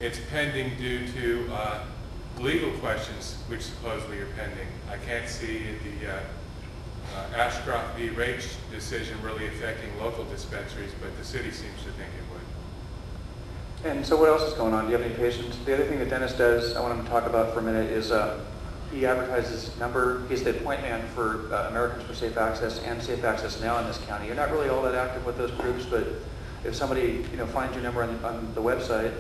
It's pending due to legal questions which supposedly are pending. I can't see the Ashcroft v. Raich decision really affecting local dispensaries, but the city seems to think it would. And so what else is going on? Do you have any patients? The other thing that Dennis does, I want him to talk about for a minute, is he advertises his number. He's the point man for Americans for Safe Access and Safe Access Now in this county. You're not really all that active with those groups, but if somebody finds your number on the website,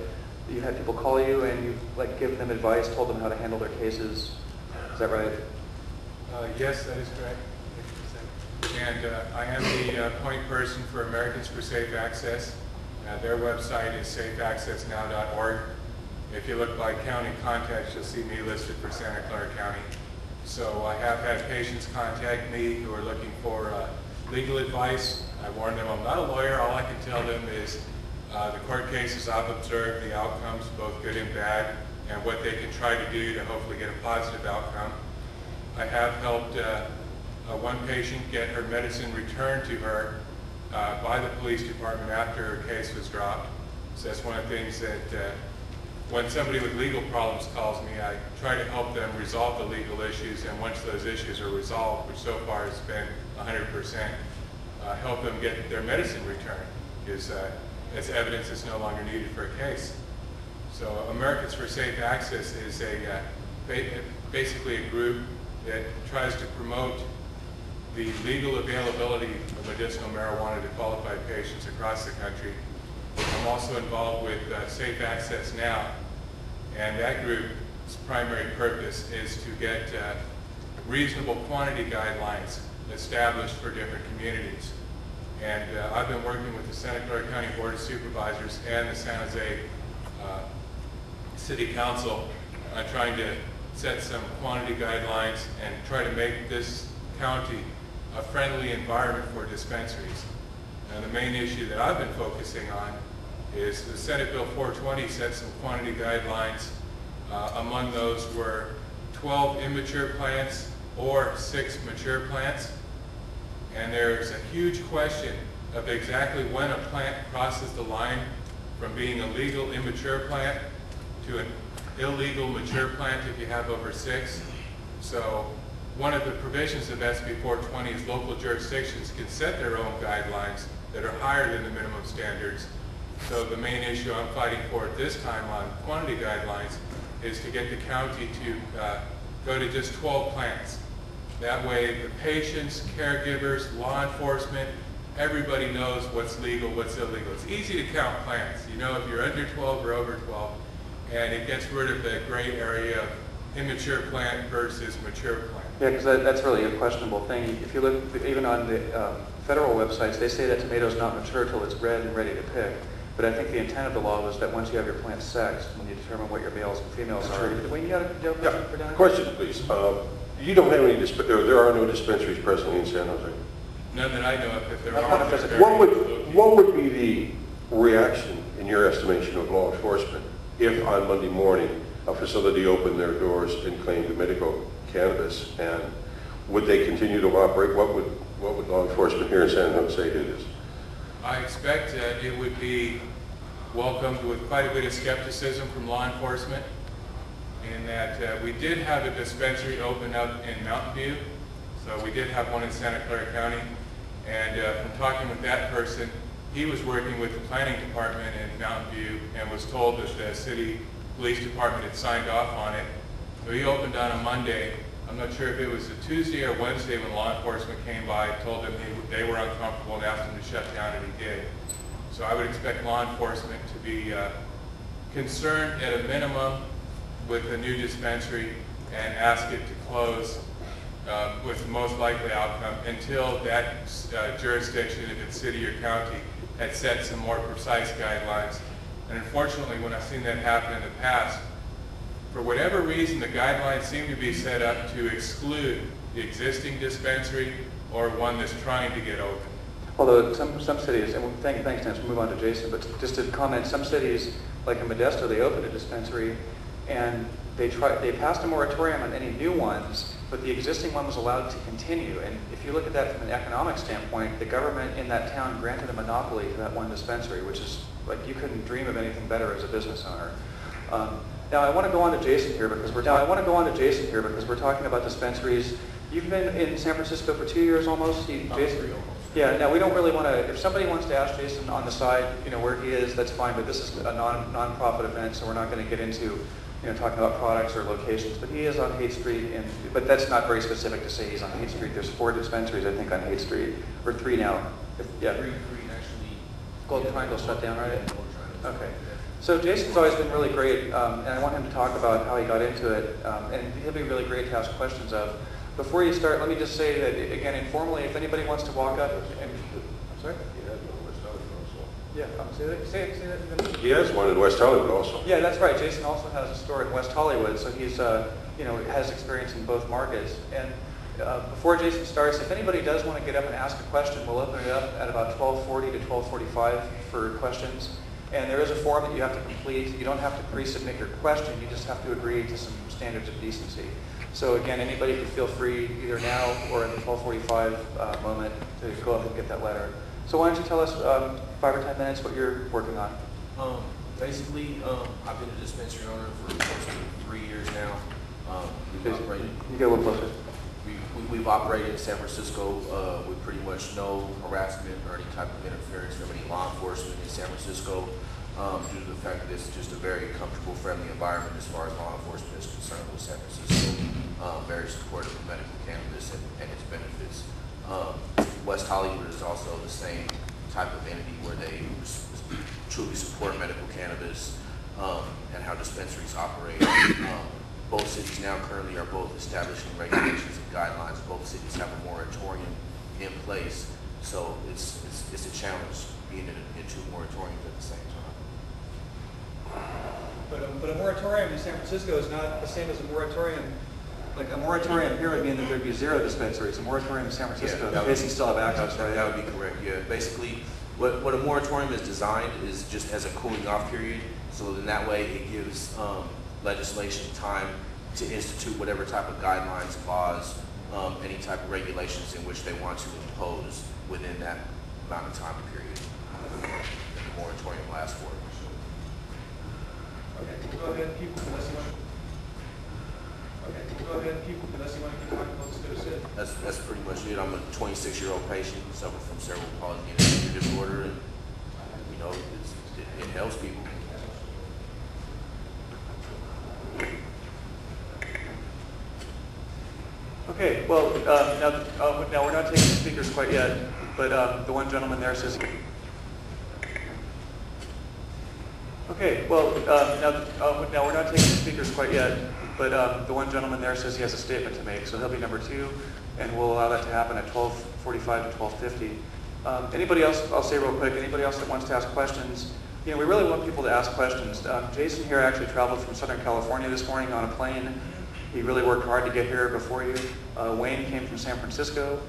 you've had people call you and you've given them advice, told them how to handle their cases. Is that right? Yes, that is correct. And I am the point person for Americans for Safe Access. Their website is safeaccessnow.org. If you look by county contacts, you'll see me listed for Santa Clara County. So I have had patients contact me who are looking for legal advice. I warn them I'm not a lawyer. All I can tell them is the court cases I've observed, the outcomes, both good and bad, and what they can try to do to hopefully get a positive outcome. I have helped one patient get her medicine returned to her by the police department after her case was dropped. So that's one of the things that when somebody with legal problems calls me, I try to help them resolve the legal issues, and once those issues are resolved, which so far has been 100%, help them get their medicine returned, because as evidence is no longer needed for a case. So Americans for Safe Access is basically a group that tries to promote the legal availability of medicinal marijuana to qualified patients across the country. I'm also involved with Safe Access Now, and that group's primary purpose is to get reasonable quantity guidelines established for different communities. And I've been working with the Santa Clara County Board of Supervisors and the San Jose City Council on trying to set some quantity guidelines and try to make this county a friendly environment for dispensaries. And the main issue that I've been focusing on is the Senate Bill 420 set some quantity guidelines. Among those were 12 immature plants or 6 mature plants. And there's a huge question of exactly when a plant crosses the line from being a legal immature plant to an illegal mature plant if you have over 6. So one of the provisions of SB 420 is local jurisdictions can set their own guidelines that are higher than the minimum standards. So the main issue I'm fighting for at this time on quantity guidelines is to get the county to go to just 12 plants. That way the patients, caregivers, law enforcement, everybody knows what's legal, what's illegal. It's easy to count plants. You know if you're under 12 or over 12, and it gets rid of the gray area of immature plant versus mature plant. Yeah, because that's really a questionable thing. If you look even on the federal websites, they say that tomato's not mature till it's red and ready to pick. But I think the intent of the law was that once you have your plant sexed, when you determine what your males and females are. Wayne, you got a joke for Dennis? Question, please. You don't have any, there are no dispensaries presently in San Jose? None that I know of. If there are, what would be the reaction, in your estimation, of law enforcement if on Monday morning a facility opened their doors and claimed medical cannabis, and would they continue to operate? What would law enforcement here in San Jose do to this? I expect it would be welcomed with quite a bit of skepticism from law enforcement, in that we did have a dispensary open up in Mountain View. So we did have one in Santa Clara County, and from talking with that person, he was working with the planning department in Mountain View and was told that the city police department had signed off on it. So he opened on a Monday. I'm not sure if it was a Tuesday or Wednesday when law enforcement came by, told him they were uncomfortable and asked him to shut down, and he did. So I would expect law enforcement to be concerned at a minimum with the new dispensary and ask it to close with the most likely outcome until that jurisdiction, if it's city or county, had set some more precise guidelines. And unfortunately, when I've seen that happen in the past, for whatever reason, the guidelines seem to be set up to exclude the existing dispensary or one that's trying to get open. Although some cities, and thanks, Dennis, we'll move on to Jason, but just to comment, some cities, like in Modesto, they opened a dispensary and they passed a moratorium on any new ones, but the existing one was allowed to continue. And if you look at that from an economic standpoint, the government in that town granted a monopoly to that one dispensary, which is like you couldn't dream of anything better as a business owner. Now I want to go on to Jason here because we're talking about dispensaries. You've been in San Francisco for 2 years almost. Jason? Yeah. Now we don't really want to. If somebody wants to ask Jason on the side, where he is, that's fine. But this is a non-profit event, so we're not going to get into talking about products or locations. But he is on Haight Street, but that's not very specific to say he's on Haight Street. There's 4 dispensaries I think on Haight Street, or 3 now. Yeah. Three actually. Gold Triangle shut down, right? Okay. So Jason's always been really great, and I want him to talk about how he got into it, and he'll be really great to ask questions of. Before you start, let me just say that, again, informally, if anybody wants to walk up and... I'm sorry? Yeah, say that. He has one in West Hollywood also. Yeah, that's right. Jason also has a store in West Hollywood, so he's, has experience in both markets. And before Jason starts, if anybody does want to get up and ask a question, we'll open it up at about 12:40 to 12:45 for questions. And there is a form that you have to complete. You don't have to pre-submit your question. You just have to agree to some standards of decency. So again, anybody can feel free either now or at the 12:45 moment to go up and get that letter. So why don't you tell us 5 or 10 minutes what you're working on? Basically, I've been a dispensary owner for close to 3 years now. We've operated. You get a little closer. We've operated in San Francisco with pretty much no harassment or any type of interference from any law enforcement in San Francisco, due to the fact that it's just a very comfortable, friendly environment as far as law enforcement is concerned with San Francisco. Very supportive of medical cannabis and its benefits. West Hollywood is also the same type of entity where they truly support medical cannabis and how dispensaries operate. Both cities now currently are both establishing regulations and guidelines. Both cities have a moratorium in place, so it's a challenge being in 2 moratoriums at the same time. But a moratorium in San Francisco is not the same as a moratorium. Like a moratorium here would mean that there'd be 0 dispensaries. A moratorium in San Francisco, they basically still have access, right? That would be correct, yeah. Basically, what a moratorium is designed is just as a cooling off period, so in that way it gives legislation time to institute whatever type of guidelines, laws, any type of regulations in which they want to impose within that amount of time period that the moratorium lasts for. Okay, go ahead and keep unless you want to. Okay, go ahead and keep unless you want to keep talking about this good as That's pretty much it. I'm a 26-year-old patient, suffer from cerebral palsy and a seizure disorder, and it helps people. Okay, well, now we're not taking the speakers quite yet, but the one gentleman there says. Okay, well, now we're not taking the speakers quite yet, but the one gentleman there says he has a statement to make, so he'll be number 2, and we'll allow that to happen at 12:45 to 12:50. Anybody else? I'll say real quick. Anybody else that wants to ask questions? We really want people to ask questions. Jason here actually traveled from Southern California this morning on a plane. He really worked hard to get here before you. Wayne came from San Francisco.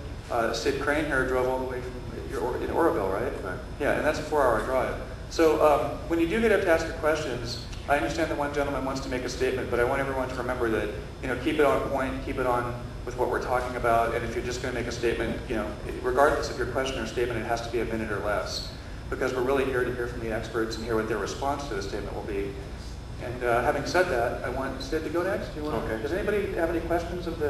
Sid Crane here drove all the way from in Oroville, right? Right. Yeah, and that's a 4-hour drive. So when you do get up to ask your questions, I understand that one gentleman wants to make a statement, but I want everyone to remember that, keep it on point, keep it on with what we're talking about, and if you're just going to make a statement, regardless of your question or statement, it has to be a minute or less, because we're really here to hear from the experts and hear what their response to the statement will be. And having said that, I want Sid to go next. Okay. Does anybody have any questions of the